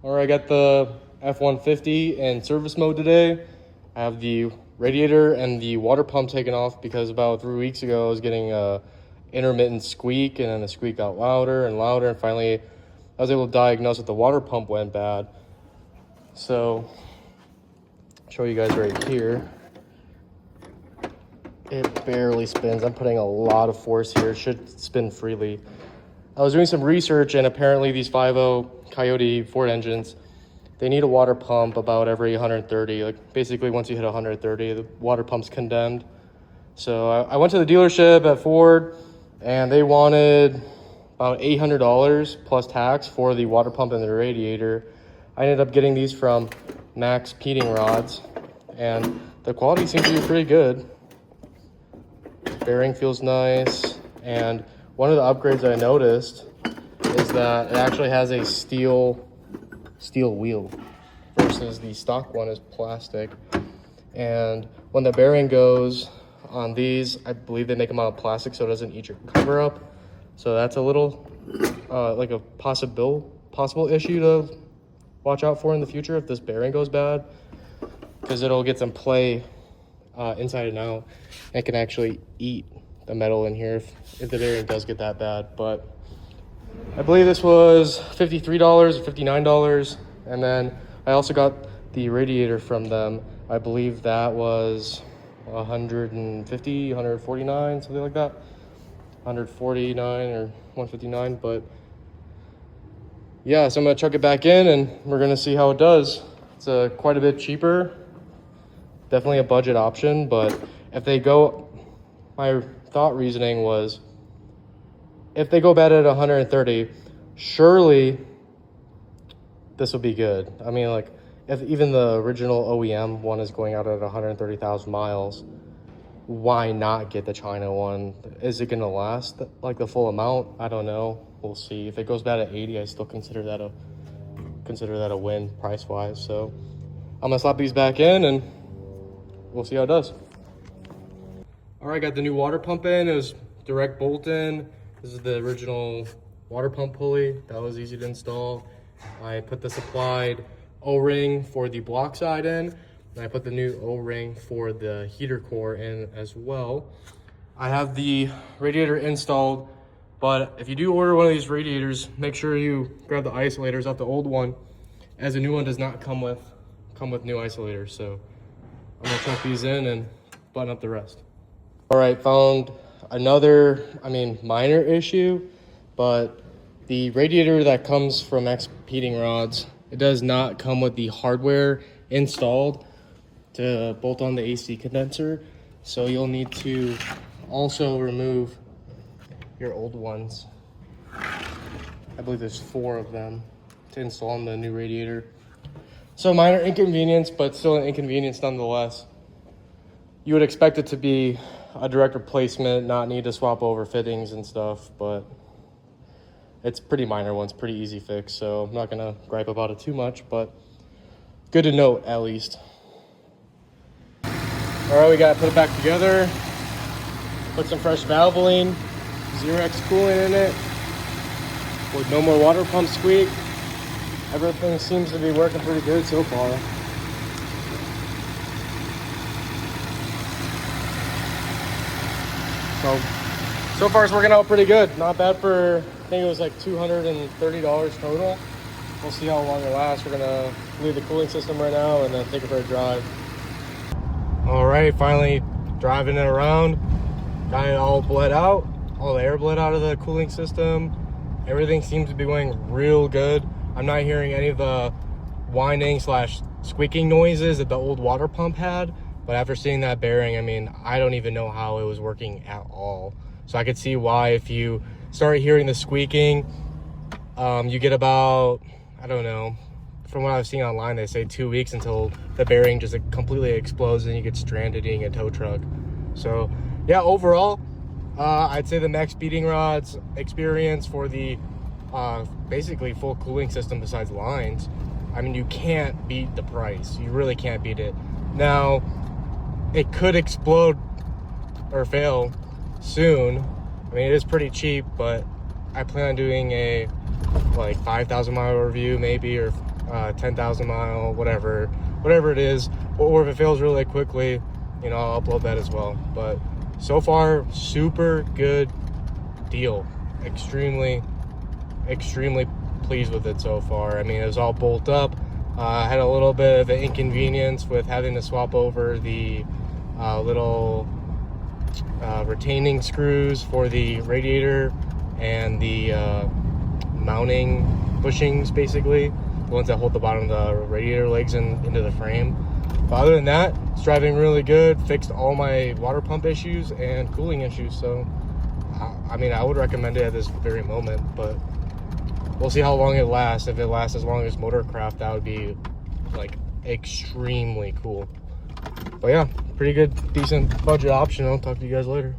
All right, I got the F-150 in service mode today. I have the radiator and the water pump taken off because about 3 weeks ago I was getting a intermittent squeak, and then the squeak got louder and louder, and finally I was able to diagnose that the water pump went bad. So I'll show you guys right here. It barely spins. I'm putting a lot of force here. It should spin freely. I was doing some research, and apparently these 5.0 Coyote Ford engines, they need a water pump about every 130. Like basically once you hit 130, the water pump's condemned. So I went to the dealership at Ford, and they wanted about $800 plus tax for the water pump and the radiator. I ended up getting these from Maxpeedingrods, and the quality seems to be pretty good. Bearing feels nice, and one of the upgrades I noticed is that it actually has a steel wheel versus the stock one is plastic. And when the bearing goes on these, I believe they make them out of plastic so it doesn't eat your cover up. So that's a little like a possible issue to watch out for in the future if this bearing goes bad, because it'll get some play inside and out. It can actually eat the metal in here if the bearing does get that bad. But I believe this was $53 or $59, and then I also got the radiator from them. I believe that was $150, $149, something like that, $149 or $159. But yeah, so I'm gonna chuck it back in and we're gonna see how it does. It's quite a bit cheaper, definitely a budget option. But if they go, my thought reasoning was, if they go bad at 130, surely this will be good. I mean, like, if even the original OEM one is going out at 130,000 miles, why not get the China one? Is it going to last like the full amount? I don't know. We'll see. If it goes bad at 80, I still consider that a win price wise. So I'm gonna slap these back in and we'll see how it does. All right, got the new water pump in. It was direct bolt in. This is the original water pump pulley. That was easy to install. I put the supplied O-ring for the block side in, and I put the new O-ring for the heater core in as well. I have the radiator installed, but if you do order one of these radiators, make sure you grab the isolators off the old one, as the new one does not come with new isolators. So I'm gonna chuck these in and button up the rest. All right, found another, minor issue, but the radiator that comes from Maxpeedingrods, it does not come with the hardware installed to bolt on the AC condenser. So you'll need to also remove your old ones. I believe there's 4 of them to install on the new radiator. So minor inconvenience, but still an inconvenience nonetheless. You would expect it to be a direct replacement, not need to swap over fittings and stuff, but it's pretty minor ones, pretty easy fix, so I'm not gonna gripe about it too much, but good to note at least. All right, we gotta put it back together, put some fresh Valvoline, 0x coolant in it, with no more water pump squeak. Everything seems to be working pretty good so far. So far it's working out pretty good. Not bad for, I think it was like $230 total. We'll see how long it lasts. We're gonna leave the cooling system right now and then take it for a drive. All right, finally driving it around. Got it all bled out. All the air bled out of the cooling system. Everything seems to be going real good. I'm not hearing any of the whining / squeaking noises that the old water pump had. But after seeing that bearing, I don't even know how it was working at all. So I could see why if you start hearing the squeaking, you get about, I don't know, from what I've seen online, they say 2 weeks until the bearing just completely explodes and you get stranded in a tow truck. So yeah, overall, I'd say the Maxpeedingrods experience for the basically full cooling system besides lines, you can't beat the price. You really can't beat it. Now, it could explode or fail soon. It is pretty cheap, but I plan on doing a like 5,000 mile review maybe, or 10,000 mile, whatever it is, or if it fails really quickly, you know, I'll upload that as well. But so far, super good deal. Extremely pleased with it so far. I mean, it was all bolt up. I had a little bit of an inconvenience with having to swap over the little retaining screws for the radiator and the mounting bushings, basically the ones that hold the bottom of the radiator legs into the frame. But other than that, it's driving really good. Fixed all my water pump issues and cooling issues. So I mean, I would recommend it at this very moment, but we'll see how long it lasts. If it lasts as long as Motorcraft, that would be like extremely cool. But yeah, pretty good, decent budget option. I'll talk to you guys later.